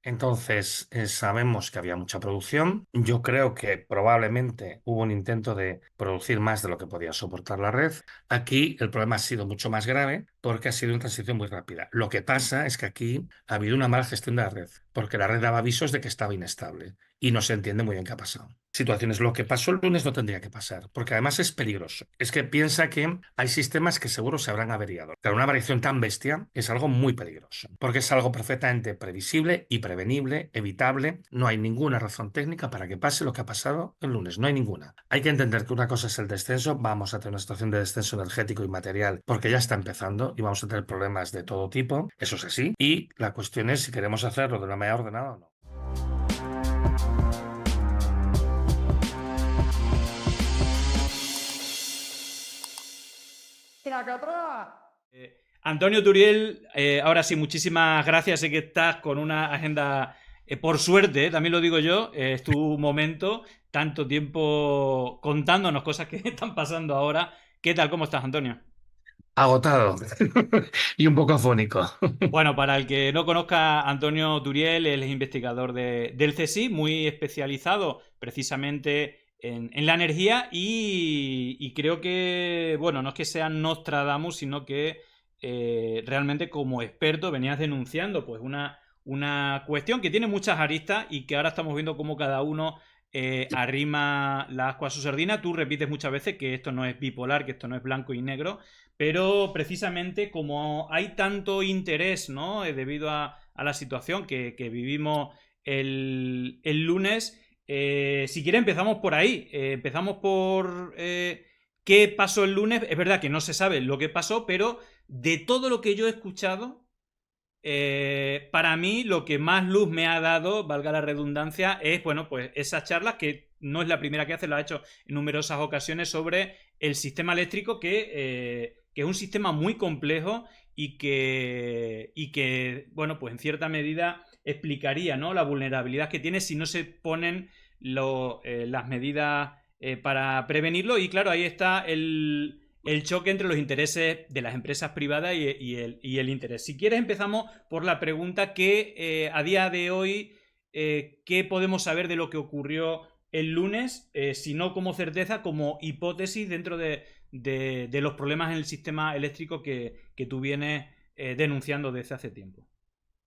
Entonces, sabemos que había mucha producción. Yo creo que probablemente hubo un intento de producir más de lo que podía soportar la red. Aquí el problema ha sido mucho más grave porque ha sido una transición muy rápida. Lo que pasa es que aquí ha habido una mala gestión de la red, porque la red daba avisos de que estaba inestable y no se entiende muy bien qué ha pasado. Situaciones, lo que pasó el lunes no tendría que pasar, porque además es peligroso. Es que piensa que hay sistemas que seguro se habrán averiado. Pero una variación tan bestia es algo muy peligroso, porque es algo perfectamente previsible y prevenible, evitable. No hay ninguna razón técnica para que pase lo que ha pasado el lunes, no hay ninguna. Hay que entender que una cosa es el descenso, vamos a tener una situación de descenso energético y material, porque ya está empezando y vamos a tener problemas de todo tipo, eso es así. Y la cuestión es si queremos hacerlo de una manera ordenada o no. Antonio Turiel, ahora sí, muchísimas gracias. Sé que estás con una agenda, por suerte, también lo digo yo, es tu momento, tanto tiempo contándonos cosas que están pasando ahora. ¿Qué tal? ¿Cómo estás, Antonio? Agotado y un poco afónico. Bueno, para el que no conozca, Antonio Turiel, él es investigador del CSIC, muy especializado precisamente en la energía y creo que, bueno, no es que sea Nostradamus, sino que realmente como experto venías denunciando pues una cuestión que tiene muchas aristas y que ahora estamos viendo cómo cada uno arrima la ascua a su sardina. Tú repites muchas veces que esto no es bipolar, que esto no es blanco y negro, pero precisamente como hay tanto interés, ¿no? Debido a la situación que vivimos el lunes, si quiere empezamos por ahí. Empezamos por qué pasó el lunes. Es verdad que no se sabe lo que pasó, pero de todo lo que yo he escuchado, para mí lo que más luz me ha dado, valga la redundancia, es, bueno, pues esas charlas que no es la primera que hace, lo ha hecho en numerosas ocasiones sobre el sistema eléctrico que es un sistema muy complejo y que, bueno, pues en cierta medida explicaría, ¿no?, la vulnerabilidad que tiene si no se ponen las medidas para prevenirlo. Y claro, ahí está el choque entre los intereses de las empresas privadas y el interés. Si quieres, empezamos por la pregunta que a día de hoy, ¿qué podemos saber de lo que ocurrió el lunes? Si no como certeza, como hipótesis dentro de los problemas en el sistema eléctrico que tú vienes denunciando desde hace tiempo.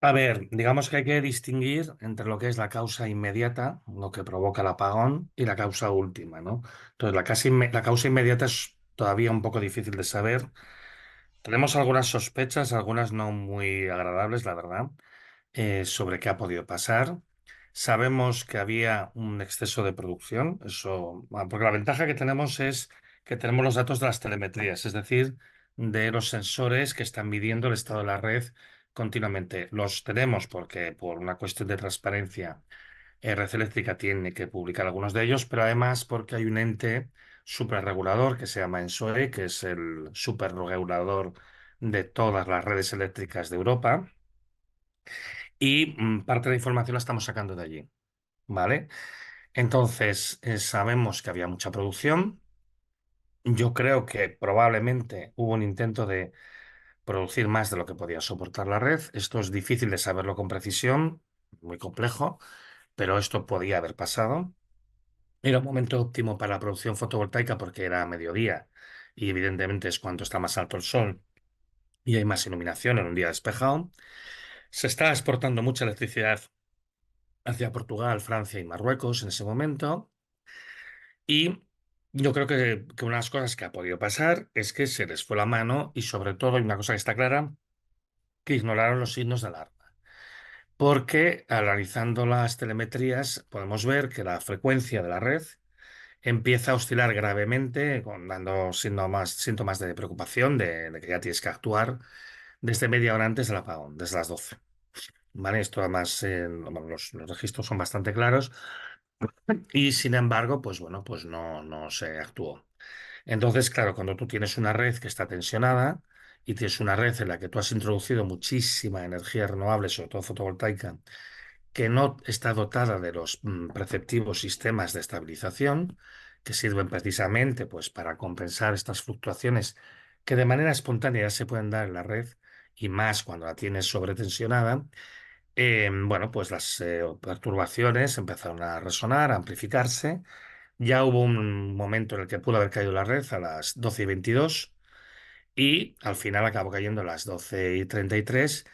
A ver, digamos que hay que distinguir entre lo que es la causa inmediata, lo que provoca el apagón, y la causa última, ¿no? Entonces, la causa inmediata es todavía un poco difícil de saber. Tenemos algunas sospechas, algunas no muy agradables, la verdad, sobre qué ha podido pasar. Sabemos que había un exceso de producción, eso, porque la ventaja que tenemos es que tenemos los datos de las telemetrías, es decir, de los sensores que están midiendo el estado de la red continuamente. Los tenemos porque por una cuestión de transparencia, Red Eléctrica tiene que publicar algunos de ellos, pero además porque hay un ente superregulador que se llama ENSOE, que es el superregulador de todas las redes eléctricas de Europa, y parte de la información la estamos sacando de allí, ¿vale? Entonces, sabemos que había mucha producción. Yo creo que probablemente hubo un intento de producir más de lo que podía soportar la red. Esto es difícil de saberlo con precisión, muy complejo, pero esto podía haber pasado. Era un momento óptimo para la producción fotovoltaica porque era a mediodía y evidentemente es cuando está más alto el sol y hay más iluminación en un día despejado. Se está exportando mucha electricidad hacia Portugal, Francia y Marruecos en ese momento. Y yo creo que una de las cosas que ha podido pasar es que se les fue la mano y sobre todo hay una cosa que está clara, que ignoraron los signos de alarma. Porque analizando las telemetrías podemos ver que la frecuencia de la red empieza a oscilar gravemente, dando síntomas de preocupación, de que ya tienes que actuar desde media hora antes del apagón, desde las 12. ¿Vale? Esto además, bueno, los registros son bastante claros y sin embargo, pues bueno, pues no se actuó. Entonces, claro, cuando tú tienes una red que está tensionada y tienes una red en la que tú has introducido muchísima energía renovable, sobre todo fotovoltaica, que no está dotada de los preceptivos sistemas de estabilización que sirven precisamente pues, para compensar estas fluctuaciones que de manera espontánea se pueden dar en la red y más cuando la tienes sobretensionada, Bueno, pues las perturbaciones empezaron a resonar, a amplificarse. Ya hubo un momento en el que pudo haber caído la red a las 12:22 y al final acabó cayendo a las 12:33.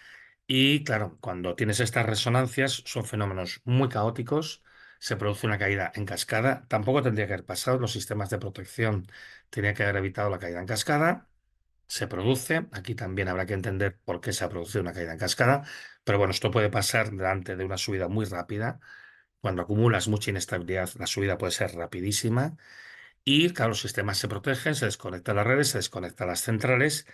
Y claro, cuando tienes estas resonancias son fenómenos muy caóticos, se produce una caída en cascada. Tampoco tendría que haber pasado, los sistemas de protección tenían que haber evitado la caída en cascada. Se produce, aquí también habrá que entender por qué se ha producido una caída en cascada, pero bueno, esto puede pasar delante de una subida muy rápida. Cuando acumulas mucha inestabilidad, la subida puede ser rapidísima y, claro, los sistemas se protegen, se desconectan las redes, se desconectan las centrales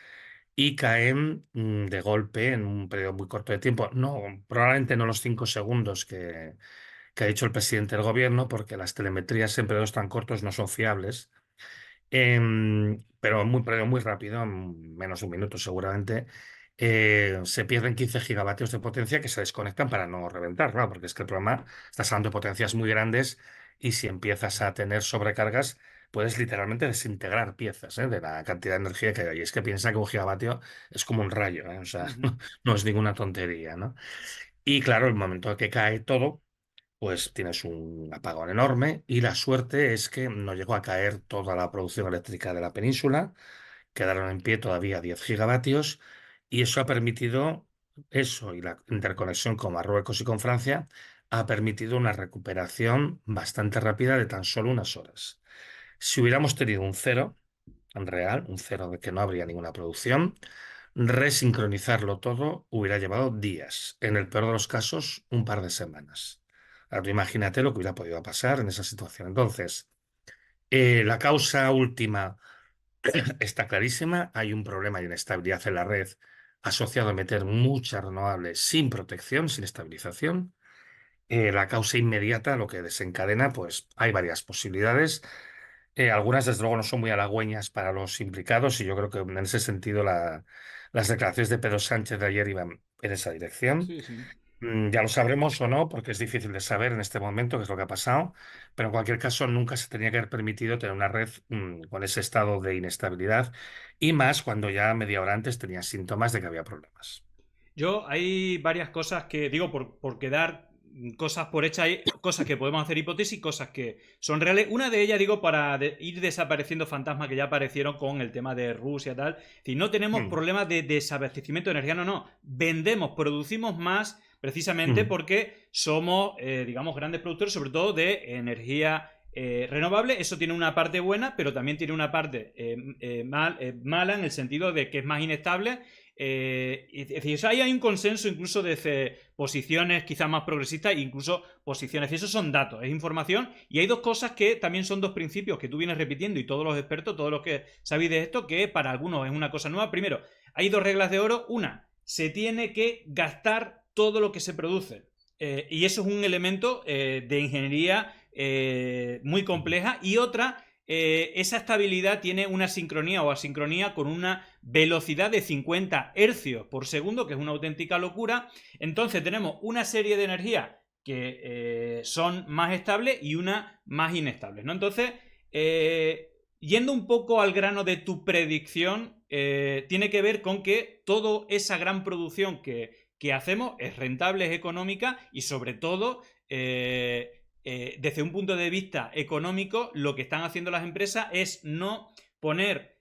y caen de golpe en un periodo muy corto de tiempo. No, probablemente no los 5 segundos que ha dicho el presidente del gobierno, porque las telemetrías en periodos tan cortos no son fiables. Pero periodo muy rápido, en menos de un minuto seguramente, se pierden 15 gigavatios de potencia que se desconectan para no reventar, claro, porque es que el programa está hablando de potencias muy grandes y si empiezas a tener sobrecargas, puedes literalmente desintegrar piezas, de la cantidad de energía que hay. Y es que piensa que un gigavatio es como un rayo, o sea, Ujú. no es ninguna tontería, ¿no? Y claro, el momento en que cae todo pues tienes un apagón enorme y la suerte es que no llegó a caer toda la producción eléctrica de la península, quedaron en pie todavía 10 gigavatios y eso ha permitido, eso y la interconexión con Marruecos y con Francia, ha permitido una recuperación bastante rápida de tan solo unas horas. Si hubiéramos tenido un cero en real, un cero de que no habría ninguna producción, resincronizarlo todo hubiera llevado días, en el peor de los casos, un par de semanas. Ahora tú imagínate lo que hubiera podido pasar en esa situación. Entonces, la causa última está clarísima. Hay un problema de inestabilidad en la red asociado a meter muchas renovables sin protección, sin estabilización. La causa inmediata, lo que desencadena, pues hay varias posibilidades. Algunas, desde luego, no son muy halagüeñas para los implicados y yo creo que en ese sentido las declaraciones de Pedro Sánchez de ayer iban en esa dirección. Sí, sí. Ya lo sabremos o no, porque es difícil de saber en este momento qué es lo que ha pasado, pero en cualquier caso nunca se tenía que haber permitido tener una red con ese estado de inestabilidad y más cuando ya media hora antes tenía síntomas de que había problemas. Yo hay varias cosas que digo por quedar cosas por hechas, hay cosas que podemos hacer hipótesis, cosas que son reales. Una de ellas, digo, para ir desapareciendo fantasmas que ya aparecieron con el tema de Rusia y tal. Es decir, no tenemos Mm, problemas de desabastecimiento de energía, no, no. Vendemos, producimos más precisamente mm. porque somos, digamos, grandes productores, sobre todo de energía renovable. Eso tiene una parte buena, pero también tiene una parte mala en el sentido de que es más inestable es decir, ahí hay un consenso incluso desde posiciones quizás más progresistas e incluso posiciones. Y esos son datos, es información. Y hay dos cosas que también son dos principios que tú vienes repitiendo y todos los expertos, todos los que sabéis de esto, que para algunos es una cosa nueva. Primero, hay dos reglas de oro. Una, se tiene que gastar todo lo que se produce. Y eso es un elemento de ingeniería muy compleja. Y otra, esa estabilidad tiene una sincronía o asincronía con una velocidad de 50 hercios por segundo, que es una auténtica locura. Entonces tenemos una serie de energía que son más estables y una más inestables, ¿no? Entonces, yendo un poco al grano de tu predicción, tiene que ver con que toda esa gran producción que hacemos es rentable, es económica y sobre todo desde un punto de vista económico, lo que están haciendo las empresas es no poner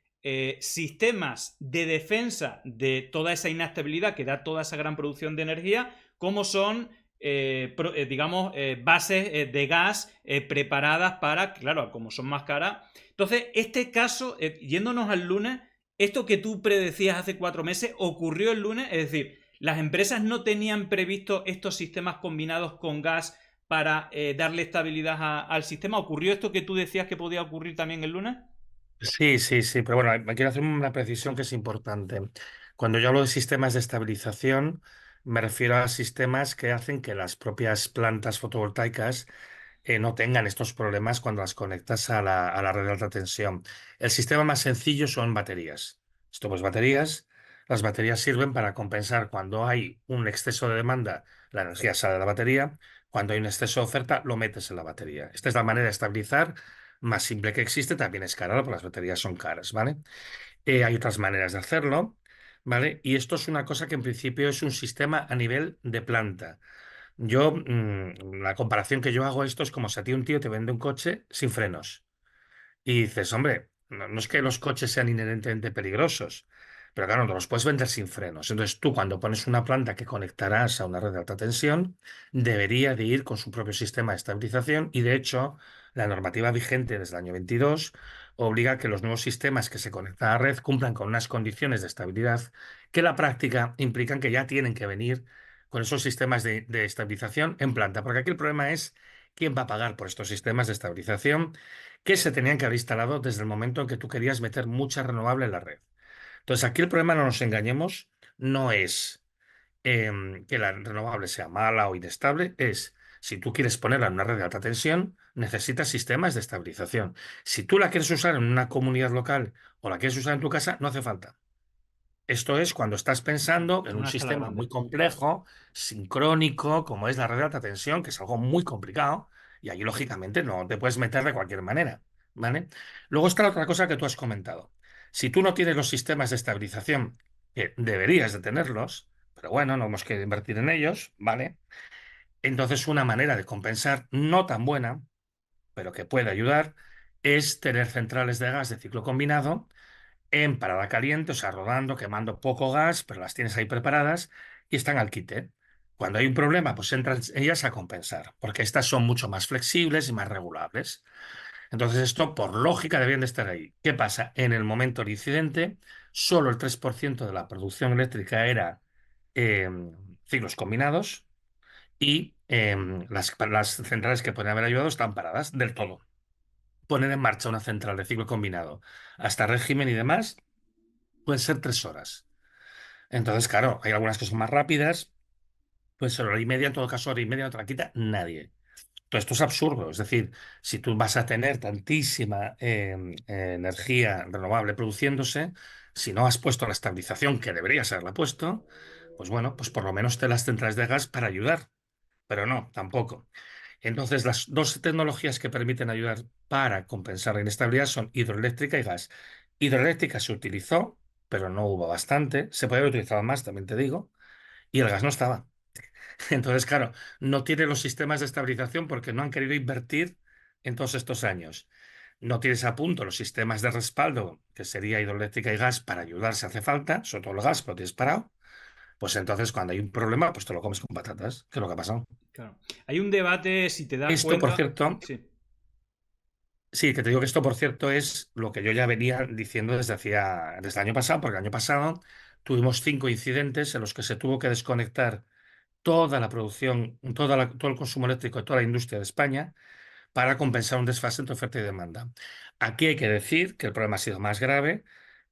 sistemas de defensa de toda esa inestabilidad que da toda esa gran producción de energía, como son, digamos, bases de gas preparadas para, claro, como son más caras. Entonces, este caso, yéndonos al lunes, esto que tú predecías hace 4 meses ocurrió el lunes, es decir, las empresas no tenían previsto estos sistemas combinados con gas para darle estabilidad al sistema. ¿Ocurrió esto que tú decías que podía ocurrir también el lunes? Sí, sí, sí, pero bueno, me quiero hacer una precisión que es importante. Cuando yo hablo de sistemas de estabilización, me refiero a sistemas que hacen que las propias plantas fotovoltaicas no tengan estos problemas cuando las conectas a la red de alta tensión. El sistema más sencillo son baterías. Esto pues baterías. Las baterías sirven para compensar cuando hay un exceso de demanda, la energía sale de la batería. Cuando hay un exceso de oferta, lo metes en la batería. Esta es la manera de estabilizar más simple que existe. También es cara, porque las baterías son caras, ¿vale? Hay otras maneras de hacerlo. ¿vale? Y esto es una cosa que en principio es un sistema a nivel de planta. Yo, la comparación que yo hago esto es como si a ti un tío te vende un coche sin frenos. Y dices, hombre, no es que los coches sean inherentemente peligrosos, pero claro, no los puedes vender sin frenos. Entonces tú cuando pones una planta que conectarás a una red de alta tensión, debería de ir con su propio sistema de estabilización y de hecho la normativa vigente desde el año 22 obliga a que los nuevos sistemas que se conectan a la red cumplan con unas condiciones de estabilidad que en la práctica implican que ya tienen que venir con esos sistemas de estabilización en planta. Porque aquí el problema es quién va a pagar por estos sistemas de estabilización que se tenían que haber instalado desde el momento en que tú querías meter mucha renovable en la red. Entonces, aquí el problema, no nos engañemos, no es que la renovable sea mala o inestable, es si tú quieres ponerla en una red de alta tensión, necesitas sistemas de estabilización. Si tú la quieres usar en una comunidad local o la quieres usar en tu casa, no hace falta. Esto es cuando estás pensando en En un una escala sistema grande. muy complejo, sincrónico, como es la red de alta tensión, que es algo muy complicado, y ahí lógicamente no te puedes meter de cualquier manera, ¿vale? Luego está la otra cosa que tú has comentado. Si tú no tienes los sistemas de estabilización, que deberías de tenerlos, pero bueno, no hemos que invertir en ellos, ¿vale? Entonces una manera de compensar no tan buena, pero que puede ayudar, es tener centrales de gas de ciclo combinado en parada caliente, o sea, rodando, quemando poco gas, pero las tienes ahí preparadas y están al quite. Cuando hay un problema, pues entran ellas a compensar, porque estas son mucho más flexibles y más regulables. Entonces, esto por lógica deberían de estar ahí. ¿Qué pasa? En el momento del incidente, solo el 3% de la producción eléctrica era eh, ciclos combinados y las centrales que podrían haber ayudado están paradas del todo. Poner en marcha una central de ciclo combinado hasta régimen y demás pueden ser 3 horas. Entonces, claro, hay algunas que son más rápidas, puede ser hora y media, en todo caso, hora y media no te la quita nadie. Todo esto es absurdo, es decir, si tú vas a tener tantísima energía renovable produciéndose, si no has puesto la estabilización que deberías haberla puesto, pues bueno, pues por lo menos te las centrales de gas para ayudar, pero no, tampoco. Entonces, las dos tecnologías que permiten ayudar para compensar la inestabilidad son hidroeléctrica y gas. Hidroeléctrica se utilizó, pero no hubo bastante. Se podía haber utilizado más, también te digo, y el gas no estaba. Entonces, claro, no tiene los sistemas de estabilización porque no han querido invertir en todos estos años. No tienes a punto los sistemas de respaldo, que sería hidroeléctrica y gas, para ayudar si hace falta, sobre todo el gas, pero tienes parado. Pues entonces, cuando hay un problema, pues te lo comes con patatas, que es lo que ha pasado. Claro. Hay un debate, si te das Esto, por cuenta. cierto, Sí. sí, que te digo que esto, por cierto, es lo que yo ya venía diciendo desde el año pasado, porque el año pasado tuvimos 5 incidentes en los que se tuvo que desconectar toda la producción, todo el consumo eléctrico de toda la industria de España para compensar un desfase entre oferta y demanda. Aquí hay que decir que el problema ha sido más grave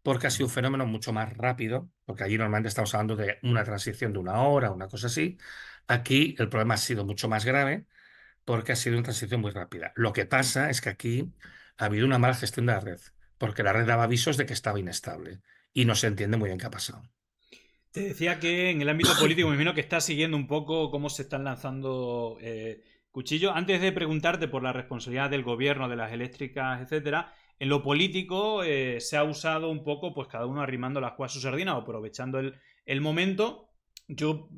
porque ha sido un fenómeno mucho más rápido, porque allí normalmente estamos hablando de una transición de una hora, una cosa así. Aquí el problema ha sido mucho más grave porque ha sido una transición muy rápida. Lo que pasa es que aquí ha habido una mala gestión de la red, porque la red daba avisos de que estaba inestable y no se entiende muy bien qué ha pasado. Te decía que en el ámbito político me imagino que estás siguiendo un poco cómo se están lanzando cuchillos. Antes de preguntarte por la responsabilidad del gobierno, de las eléctricas, etcétera, en lo político se ha usado un poco, pues cada uno arrimando las cuas a su sardina o aprovechando el momento. Yo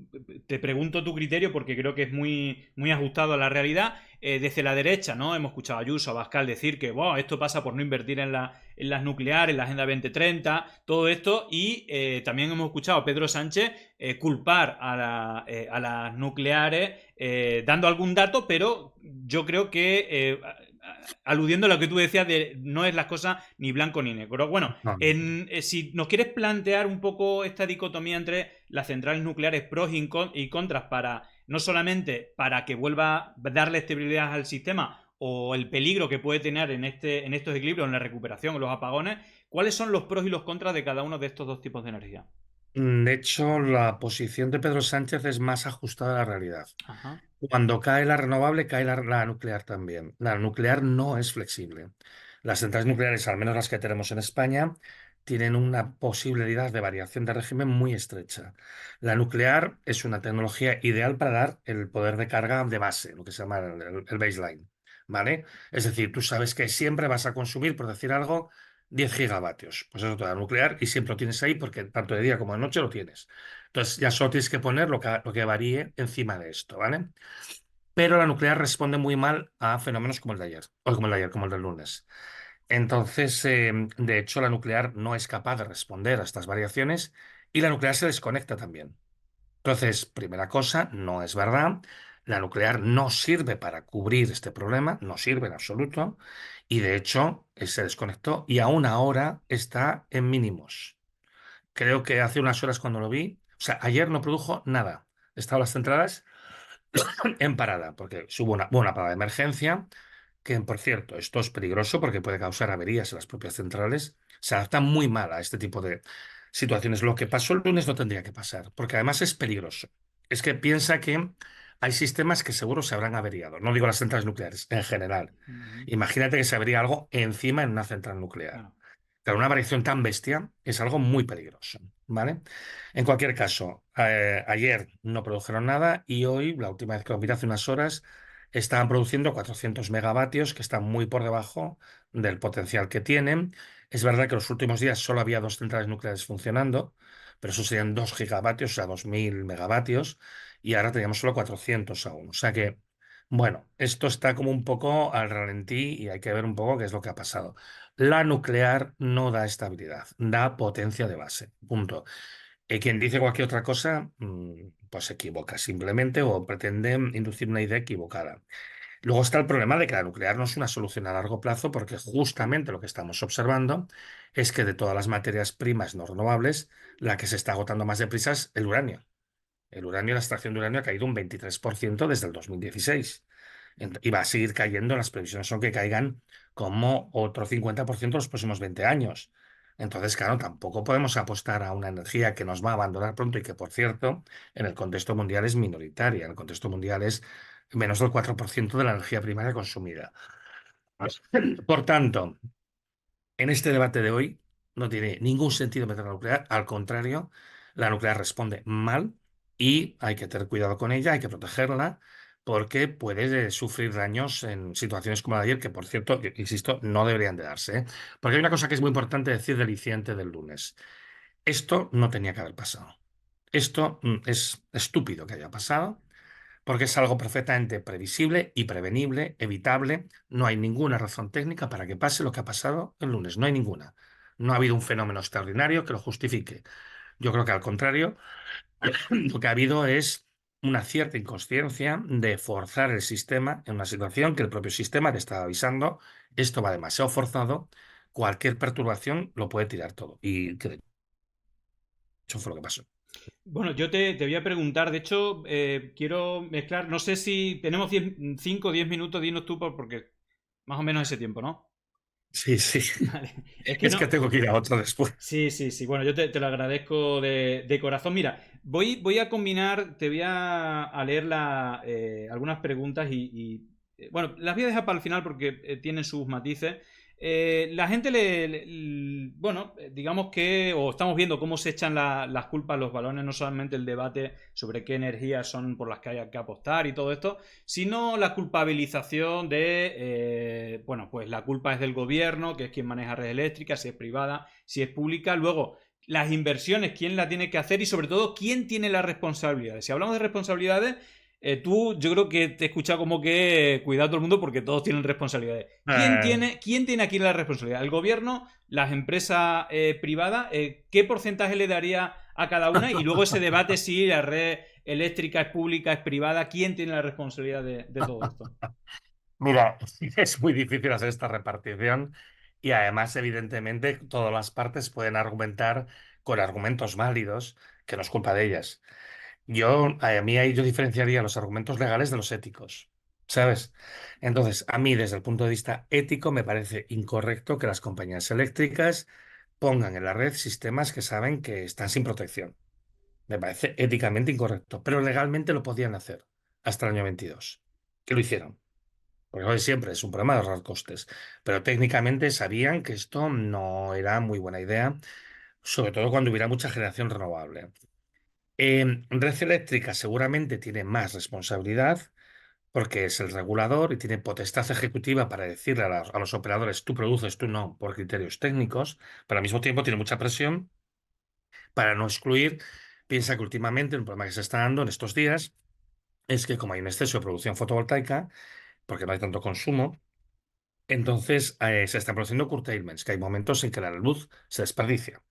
te pregunto tu criterio porque creo que es muy, muy ajustado a la realidad. Desde la derecha, ¿no? Hemos escuchado a Ayuso, a Bascal decir que wow, esto pasa por no invertir en las nucleares, en la Agenda 2030, todo esto. Y también hemos escuchado a Pedro Sánchez culpar a las nucleares, dando algún dato, pero yo creo que aludiendo a lo que tú decías de no es las cosas ni blanco ni negro. Bueno, No, si nos quieres plantear un poco esta dicotomía entre las centrales nucleares pros y contras para no solamente para que vuelva a darle estabilidad al sistema o el peligro que puede tener en estos equilibrios, en la recuperación, en los apagones, ¿cuáles son los pros y los contras de cada uno de estos dos tipos de energía? de hecho, la posición de Pedro Sánchez es más ajustada a la realidad. Ajá. Cuando cae la renovable, cae la nuclear también. La nuclear no es flexible. Las centrales nucleares, al menos las que tenemos en España, tienen una posibilidad de variación de régimen muy estrecha. La nuclear es una tecnología ideal para dar el poder de carga de base, lo que se llama el baseline, ¿vale? Es decir, tú sabes que siempre vas a consumir, por decir algo, 10 gigavatios. Pues eso te da nuclear y siempre lo tienes ahí porque tanto de día como de noche lo tienes. Entonces ya solo tienes que poner lo que varíe encima de esto, ¿vale? Pero la nuclear responde muy mal a fenómenos como el de ayer, o como el de ayer, como el del lunes. Entonces, de hecho, la nuclear no es capaz de responder a estas variaciones y la nuclear se desconecta también. Entonces, primera cosa, no es verdad. La nuclear no sirve para cubrir este problema, no sirve en absoluto. Y de hecho, se desconectó y aún ahora está en mínimos. Creo que hace unas horas cuando lo vi, o sea, ayer no produjo nada. Estaban las centrales en parada, porque hubo una parada de emergencia, que por cierto, esto es peligroso porque puede causar averías en las propias centrales. Se adapta muy mal a este tipo de situaciones. Lo que pasó el lunes no tendría que pasar, porque además es peligroso. Es que piensa que hay sistemas que seguro se habrán averiado. No digo las centrales nucleares, en general. Ujú. Imagínate que se avería algo encima en una central nuclear. Claro. Pero una variación tan bestia es algo muy peligroso, ¿vale? En cualquier caso, ayer no produjeron nada y hoy, la última vez que lo miré hace unas horas, estaban produciendo 400 megavatios, que están muy por debajo del potencial que tienen. Es verdad que los últimos días solo había dos centrales nucleares funcionando, pero eso serían 2 gigavatios, o sea, 2000 megavatios, y ahora teníamos solo 400 aún. O sea que, bueno, esto está como un poco al ralentí y hay que ver un poco qué es lo que ha pasado. La nuclear no da estabilidad, da potencia de base. Punto. Y quien dice cualquier otra cosa, pues se equivoca simplemente o pretende inducir una idea equivocada. Luego está el problema de que la nuclear no es una solución a largo plazo porque justamente lo que estamos observando es que de todas las materias primas no renovables, la que se está agotando más deprisa es el uranio. El uranio, la extracción de uranio ha caído un 23% desde el 2016. Y va a seguir cayendo, las previsiones son que caigan como otro 50% en los próximos 20 años. Entonces, claro, tampoco podemos apostar a una energía que nos va a abandonar pronto y que, por cierto, en el contexto mundial es minoritaria. En el contexto mundial es menos del 4% de la energía primaria consumida. Por tanto, en este debate de hoy no tiene ningún sentido meter la nuclear, al contrario, la nuclear responde mal y hay que tener cuidado con ella, hay que protegerla porque puede sufrir daños en situaciones como la de ayer, que por cierto, que, insisto, no deberían de darse, ¿eh? Porque hay una cosa que es muy importante decir del incidente del lunes. Esto no tenía que haber pasado. Esto es estúpido que haya pasado porque es algo perfectamente previsible y prevenible, evitable. No hay ninguna razón técnica para que pase lo que ha pasado el lunes, no hay ninguna. No ha habido un fenómeno extraordinario que lo justifique. Yo creo que al contrario, lo que ha habido es una cierta inconsciencia de forzar el sistema en una situación que el propio sistema te estaba avisando, esto va demasiado forzado, cualquier perturbación lo puede tirar todo. Y que de hecho fue lo que pasó. Bueno, yo te voy a preguntar, de hecho, quiero mezclar, no sé si tenemos 5 o 10 minutos, dinos tú, porque más o menos ese tiempo, ¿no? Sí, sí. Vale. Es que Es no. que tengo que ir a otro después. Sí, sí, sí. Bueno, yo te lo agradezco de corazón. Mira, voy a combinar, te voy a leer algunas preguntas bueno, las voy a dejar para el final porque tienen sus matices. La gente bueno, digamos que, o estamos viendo cómo se echan las culpas, los balones, no solamente el debate sobre qué energías son por las que hay que apostar y todo esto, sino la culpabilización bueno, pues la culpa es del gobierno, que es quien maneja red eléctrica, si es privada, si es pública. Luego, las inversiones, quién la tiene que hacer y sobre todo, quién tiene las responsabilidades. Si hablamos de responsabilidades, yo creo que te he escuchado como que cuidado a todo el mundo porque todos tienen responsabilidades. Eh, Quién tiene aquí la responsabilidad? ¿El gobierno? ¿Las empresas privadas? ¿Qué porcentaje le daría a cada una? Y luego ese debate si la red eléctrica es pública, es privada. ¿Quién tiene la responsabilidad de todo esto? Mira, es muy difícil hacer esta repartición y además, evidentemente, todas las partes pueden argumentar con argumentos válidos que no es culpa de ellas. A mí ahí yo diferenciaría los argumentos legales de los éticos, ¿sabes? Entonces, a mí desde el punto de vista ético me parece incorrecto que las compañías eléctricas pongan en la red sistemas que saben que están sin protección. Me parece éticamente incorrecto, pero legalmente lo podían hacer hasta el año 22, que lo hicieron. Porque hoy siempre es un problema de ahorrar costes. Pero técnicamente sabían que esto no era muy buena idea, sobre todo cuando hubiera mucha generación renovable. Red Eléctrica seguramente tiene más responsabilidad, porque es el regulador y tiene potestad ejecutiva para decirle a los operadores, tú produces, tú no, por criterios técnicos, pero al mismo tiempo tiene mucha presión para no excluir. Piensa que últimamente un problema que se está dando en estos días es que como hay un exceso de producción fotovoltaica, porque no hay tanto consumo, entonces se están produciendo curtailments, que hay momentos en que la luz se desperdicia.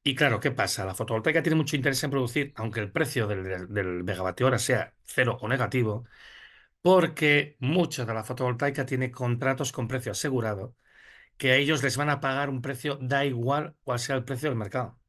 Y claro, ¿qué pasa? La fotovoltaica tiene mucho interés en producir, aunque el precio del megavatio hora sea cero o negativo, porque mucha de la fotovoltaica tiene contratos con precio asegurado, que a ellos les van a pagar un precio, da igual cuál sea el precio del mercado.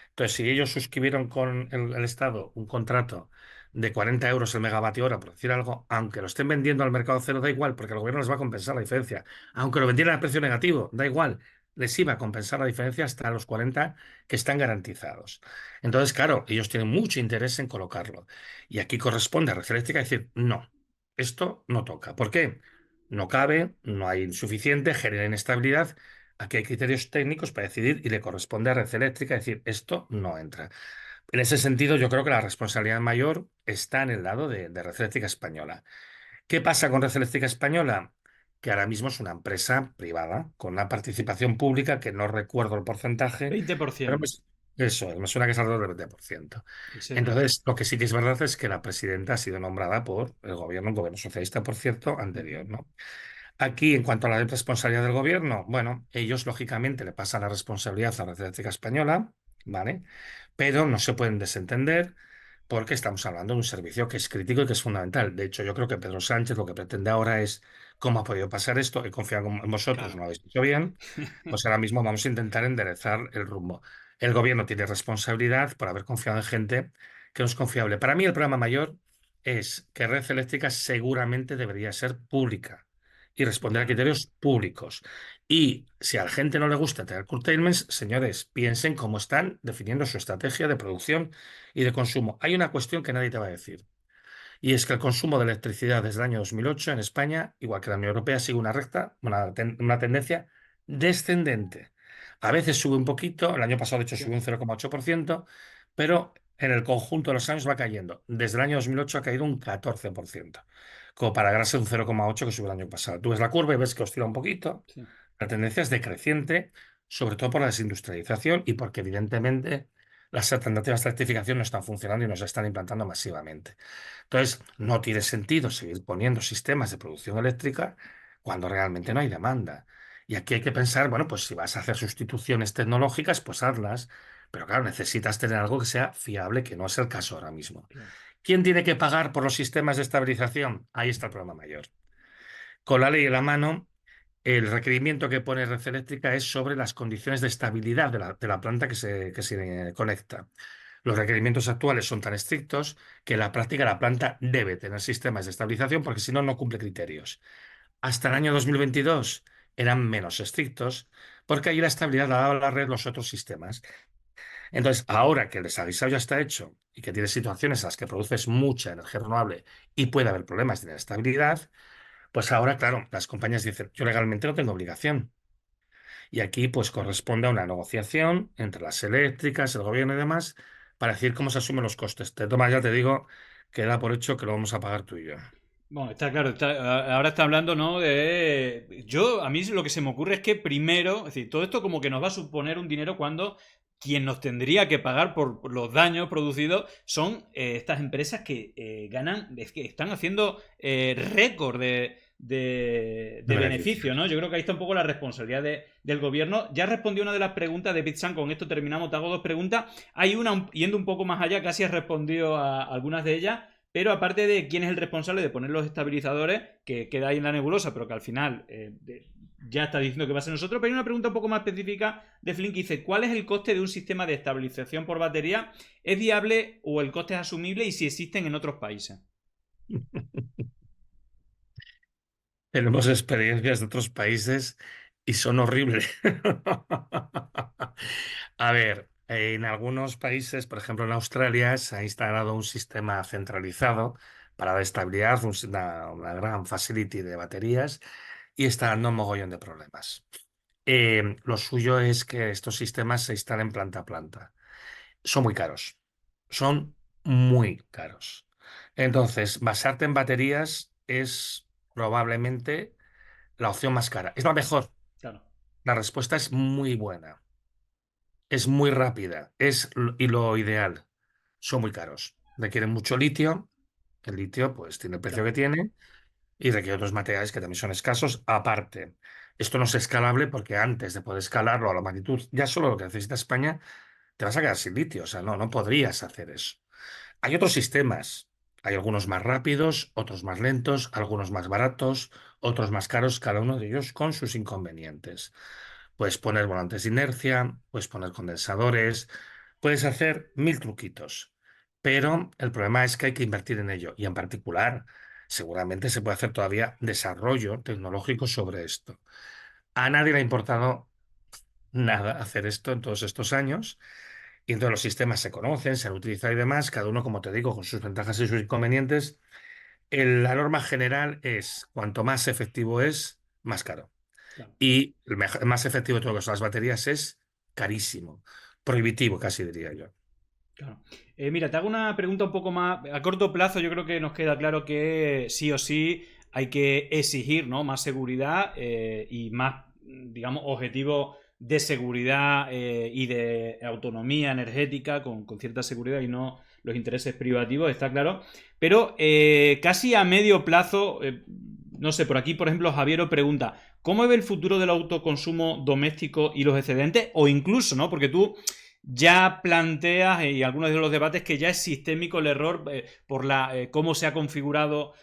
Entonces, si ellos suscribieron con el Estado un contrato de 40 euros el megavatio hora, por decir algo, aunque lo estén vendiendo al mercado cero, da igual, porque el gobierno les va a compensar la diferencia. Aunque lo vendieran a precio negativo, da igual, les iba a compensar la diferencia hasta los 40 que están garantizados. Entonces, claro, ellos tienen mucho interés en colocarlo. Y aquí corresponde a Red Eléctrica decir, no, esto no toca. ¿Por qué? No cabe, no hay suficiente, genera inestabilidad. Aquí hay criterios técnicos para decidir y le corresponde a Red Eléctrica decir esto no entra. En ese sentido, yo creo que la responsabilidad mayor está en el lado de Red Eléctrica Española. ¿Qué pasa con Red Eléctrica Española? Que ahora mismo es una empresa privada con una participación pública que no recuerdo el porcentaje, pero 20%. eso, me suena que es alrededor del 20%. Ese- Entonces, lo que sí que es verdad es que la presidenta ha sido nombrada por el gobierno socialista, por cierto, anterior, ¿no? Aquí, en cuanto a la responsabilidad del gobierno, bueno, ellos lógicamente le pasan la responsabilidad a la Red Eléctrica Española, ¿vale? Pero no se pueden desentender porque estamos hablando de un servicio que es crítico y que es fundamental. De hecho, yo creo que Pedro Sánchez lo que pretende ahora es cómo ha podido pasar esto. He confiado en vosotros, Claro. no lo habéis hecho bien. Pues ahora mismo vamos a intentar enderezar el rumbo. El gobierno tiene responsabilidad por haber confiado en gente que no es confiable. Para mí, el problema mayor es que Red Eléctrica seguramente debería ser pública y responder a Ya. criterios públicos. Y si a la gente no le gusta tener curtailments, señores, piensen cómo están definiendo su estrategia de producción y de consumo. Hay una cuestión que nadie te va a decir, y es que el consumo de electricidad desde el año 2008 en España, igual que la Unión Europea, sigue una recta, una tendencia descendente. A veces sube un poquito, el año pasado de hecho Sí. subió un 0,8%, pero en el conjunto de los años va cayendo. Desde el año 2008 ha caído un 14%, como para ganarse un 0,8% que subió el año pasado. Tú ves la curva y ves que oscila un poquito. Sí. La tendencia es decreciente, sobre todo por la desindustrialización y porque evidentemente las alternativas de electrificación no están funcionando y no se están implantando masivamente. Entonces, no tiene sentido seguir poniendo sistemas de producción eléctrica cuando realmente no hay demanda. Y aquí hay que pensar, bueno, pues si vas a hacer sustituciones tecnológicas, pues hazlas. Pero claro, necesitas tener algo que sea fiable, que no es el caso ahora mismo. Claro. ¿Quién tiene que pagar por los sistemas de estabilización? Ahí está el problema mayor. Con la ley en la mano, el requerimiento que pone Red Eléctrica es sobre las condiciones de estabilidad de la planta que se conecta. Los requerimientos actuales son tan estrictos que en la práctica la planta debe tener sistemas de estabilización porque si no, no cumple criterios. Hasta el año 2022 eran menos estrictos porque ahí la estabilidad la daba la red los otros sistemas. Entonces, ahora que el desaguisado ya está hecho y que tienes situaciones en las que produces mucha energía renovable y puede haber problemas de inestabilidad, pues ahora, claro, las compañías dicen, yo legalmente no tengo obligación. Y aquí pues corresponde a una negociación entre las eléctricas, el gobierno y demás, para decir cómo se asumen los costes. De todas ya te digo que da por hecho que lo vamos a pagar tú y yo. Bueno, está claro, ahora está hablando, ¿no? A mí lo que se me ocurre es que primero, es decir, todo esto como que nos va a suponer un dinero cuando quien nos tendría que pagar por los daños producidos son estas empresas que ganan, es que están haciendo récord de De beneficio, beneficios. ¿no? Yo creo que ahí está un poco la responsabilidad del gobierno. Ya respondió una de las preguntas de Bitsan, con esto terminamos, te hago dos preguntas. Hay una, yendo un poco más allá, casi has respondido a algunas de ellas. Pero aparte de quién es el responsable de poner los estabilizadores, que queda ahí en la nebulosa, pero que al final ya está diciendo que va a ser nosotros, pero hay una pregunta un poco más específica de Flink que dice, ¿cuál es el coste de un sistema de estabilización por batería? ¿Es viable o el coste es asumible y si existen en otros países? Tenemos experiencias de otros países y son horribles. A ver, en algunos países, por ejemplo en Australia, se ha instalado un sistema centralizado para la estabilidad, una gran facility de baterías y está dando un mogollón de problemas. Lo suyo es que estos sistemas se instalen planta a planta. Son muy caros. Son muy caros. Entonces, basarte en baterías es probablemente la opción más cara. ¿Es la mejor? Claro, La respuesta es muy buena. Es muy rápida. Y lo ideal. Son muy caros. Requieren mucho litio. El litio, pues, tiene el precio claro, que tiene y requiere otros materiales que también son escasos. Aparte, esto no es escalable porque antes de poder escalarlo a la magnitud, ya solo lo que necesita España, te vas a quedar sin litio. O sea, no podrías hacer eso. Hay otros sistemas. Hay algunos más rápidos, otros más lentos, algunos más baratos, otros más caros, cada uno de ellos con sus inconvenientes. Puedes poner volantes de inercia, puedes poner condensadores, puedes hacer mil truquitos, pero el problema es que hay que invertir en ello y en particular seguramente se puede hacer todavía desarrollo tecnológico sobre esto. A nadie le ha importado nada hacer esto en todos estos años y entonces los sistemas se conocen, se han utilizado y demás, cada uno, como te digo, con sus ventajas y sus inconvenientes. La norma general es cuanto más efectivo es, más caro. claro. Y el más efectivo de todo lo que son las baterías es carísimo, prohibitivo casi diría yo. Claro. Mira, te hago una pregunta un poco más. A corto plazo, yo creo que nos queda claro que sí o sí hay que exigir, ¿no?, más seguridad y más, digamos, objetivos de seguridad y de autonomía energética con cierta seguridad y no los intereses privativos, está claro. Pero casi a medio plazo, no sé, por aquí, por ejemplo, Javiero pregunta: ¿cómo ve el futuro del autoconsumo doméstico y los excedentes? O incluso, ¿no? Porque tú ya planteas y algunos de los debates que ya es sistémico el error por cómo se ha configurado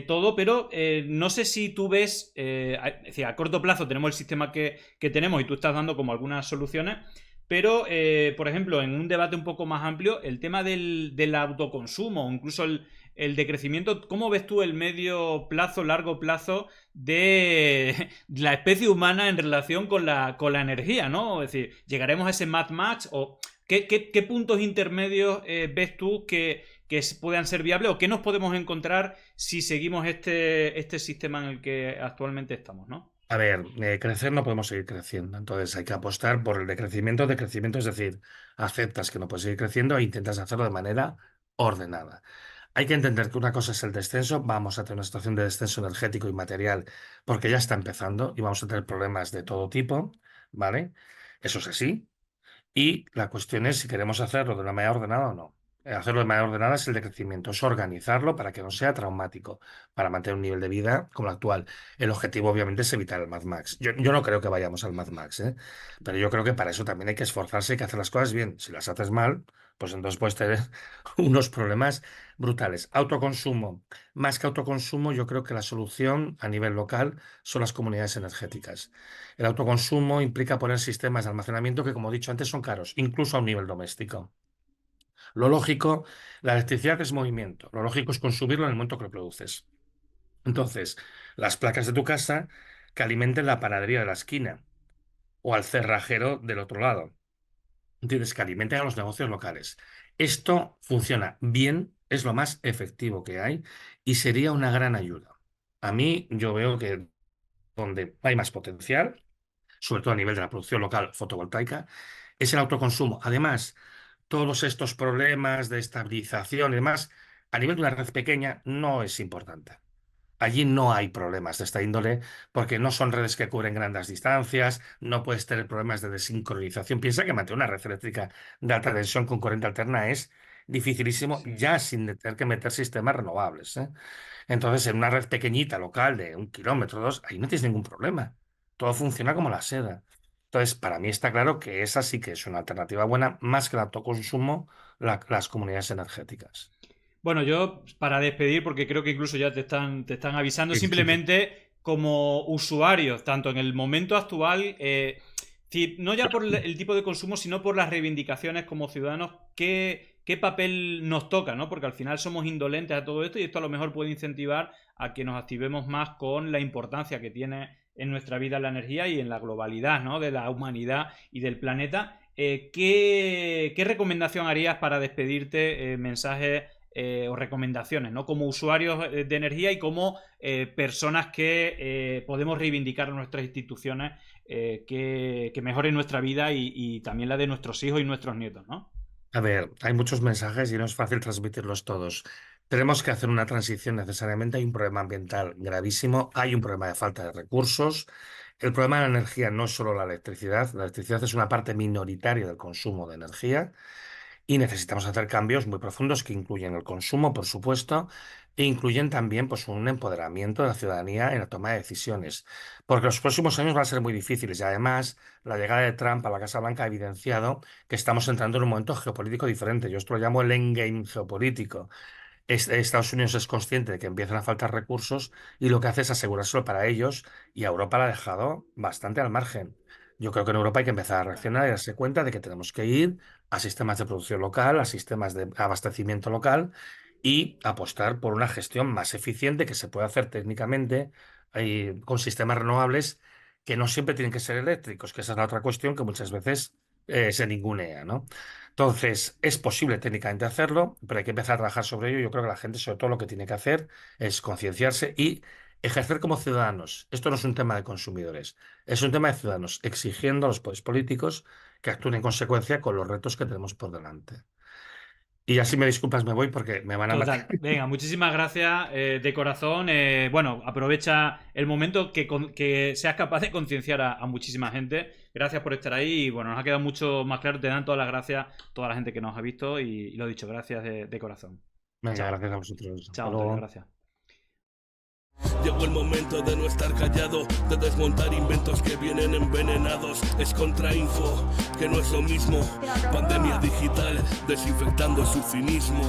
todo, pero no sé si tú ves, es decir, a corto plazo tenemos el sistema que tenemos y tú estás dando como algunas soluciones, pero, por ejemplo, en un debate un poco más amplio, el tema del autoconsumo, o incluso el decrecimiento, ¿cómo ves tú el medio plazo, largo plazo de la especie humana en relación con la energía, ¿no? Es decir, ¿llegaremos a ese Mad Max? ¿O qué puntos intermedios ves tú que puedan ser viables? ¿O qué nos podemos encontrar si seguimos este sistema en el que actualmente estamos, ¿no? A ver, crecer no podemos seguir creciendo, entonces hay que apostar por el decrecimiento, es decir, aceptas que no puedes seguir creciendo e intentas hacerlo de manera ordenada. Hay que entender que una cosa es el descenso, vamos a tener una situación de descenso energético y material porque ya está empezando y vamos a tener problemas de todo tipo, ¿vale? Eso es así. Y la cuestión es si queremos hacerlo de una manera ordenada o no. Hacerlo de manera ordenada es el decrecimiento, es organizarlo para que no sea traumático, para mantener un nivel de vida como el actual. El objetivo, obviamente, es evitar el Mad Max. Yo no creo que vayamos al Mad Max, ¿eh? Pero yo creo que para eso también hay que esforzarse, hay que hacer las cosas bien. Si las haces mal, pues entonces puedes tener unos problemas brutales. Autoconsumo. Más que autoconsumo, yo creo que la solución a nivel local son las comunidades energéticas. El autoconsumo implica poner sistemas de almacenamiento que, como he dicho antes, son caros, incluso a un nivel doméstico. Lo lógico, la electricidad es movimiento. Lo lógico es consumirlo en el momento que lo produces. Entonces, las placas de tu casa que alimenten la panadería de la esquina o al cerrajero del otro lado. Tienes que alimentar a los negocios locales. Esto funciona bien, es lo más efectivo que hay y sería una gran ayuda. A mí, yo veo que donde hay más potencial, sobre todo a nivel de la producción local fotovoltaica, es el autoconsumo. Además, todos estos problemas de estabilización y demás, a nivel de una red pequeña, no es importante. Allí no hay problemas de esta índole porque no son redes que cubren grandes distancias, no puedes tener problemas de desincronización. Piensa que mantener una red eléctrica de alta tensión con corriente alterna es dificilísimo Sí. ya sin tener que meter sistemas renovables, ¿eh? Entonces, en una red pequeñita, local, de 1 kilómetro, dos, ahí no tienes ningún problema. Todo funciona como la seda. Entonces, para mí está claro que esa sí que es una alternativa buena, más que el autoconsumo, las comunidades energéticas. Bueno, yo para despedir, porque creo que incluso ya te están avisando, Sí, sí, sí. simplemente como usuarios, tanto en el momento actual, no ya por el tipo de consumo, sino por las reivindicaciones como ciudadanos, qué papel nos toca, ¿no? Porque al final somos indolentes a todo esto y esto a lo mejor puede incentivar a que nos activemos más con la importancia que tiene en nuestra vida la energía y en la globalidad, ¿no?, de la humanidad y del planeta. ¿Qué recomendación harías para despedirte? Mensajes o recomendaciones, ¿no? Como usuarios de energía y como personas que podemos reivindicar a nuestras instituciones que mejoren nuestra vida y también la de nuestros hijos y nuestros nietos, ¿no? A ver, hay muchos mensajes y no es fácil transmitirlos todos. Tenemos que hacer una transición necesariamente. Hay un problema ambiental gravísimo, hay un problema de falta de recursos. El problema de la energía no es solo la electricidad. La electricidad es una parte minoritaria del consumo de energía y necesitamos hacer cambios muy profundos que incluyen el consumo, por supuesto, e incluyen también pues, un empoderamiento de la ciudadanía en la toma de decisiones. Porque los próximos años van a ser muy difíciles y además la llegada de Trump a la Casa Blanca ha evidenciado que estamos entrando en un momento geopolítico diferente. Yo esto lo llamo el endgame geopolítico. Estados Unidos es consciente de que empiezan a faltar recursos y lo que hace es asegurárselo para ellos y a Europa la ha dejado bastante al margen. Yo creo que en Europa hay que empezar a reaccionar y darse cuenta de que tenemos que ir a sistemas de producción local, a sistemas de abastecimiento local y apostar por una gestión más eficiente que se puede hacer técnicamente con sistemas renovables que no siempre tienen que ser eléctricos, que esa es la otra cuestión que muchas veces se ningunea, ¿no? Entonces, es posible técnicamente hacerlo, pero hay que empezar a trabajar sobre ello. Yo creo que la gente, sobre todo, lo que tiene que hacer es concienciarse y ejercer como ciudadanos. Esto no es un tema de consumidores, es un tema de ciudadanos, exigiendo a los poderes políticos que actúen en consecuencia con los retos que tenemos por delante. Y así me disculpas, me voy porque me van a matar. Total. Venga, muchísimas gracias de corazón. Bueno, aprovecha el momento que seas capaz de concienciar a muchísima gente. Gracias por estar ahí y bueno, nos ha quedado mucho más claro. Te dan todas las gracias a toda la gente que nos ha visto y lo dicho, gracias de corazón. Venga, Chao. gracias a vosotros. Hasta Chao, Antonio, luego. gracias. Llegó el momento de no estar callado, de desmontar inventos que vienen envenenados. Es contrainfo, que no es lo mismo. Pandemia digital, desinfectando su cinismo.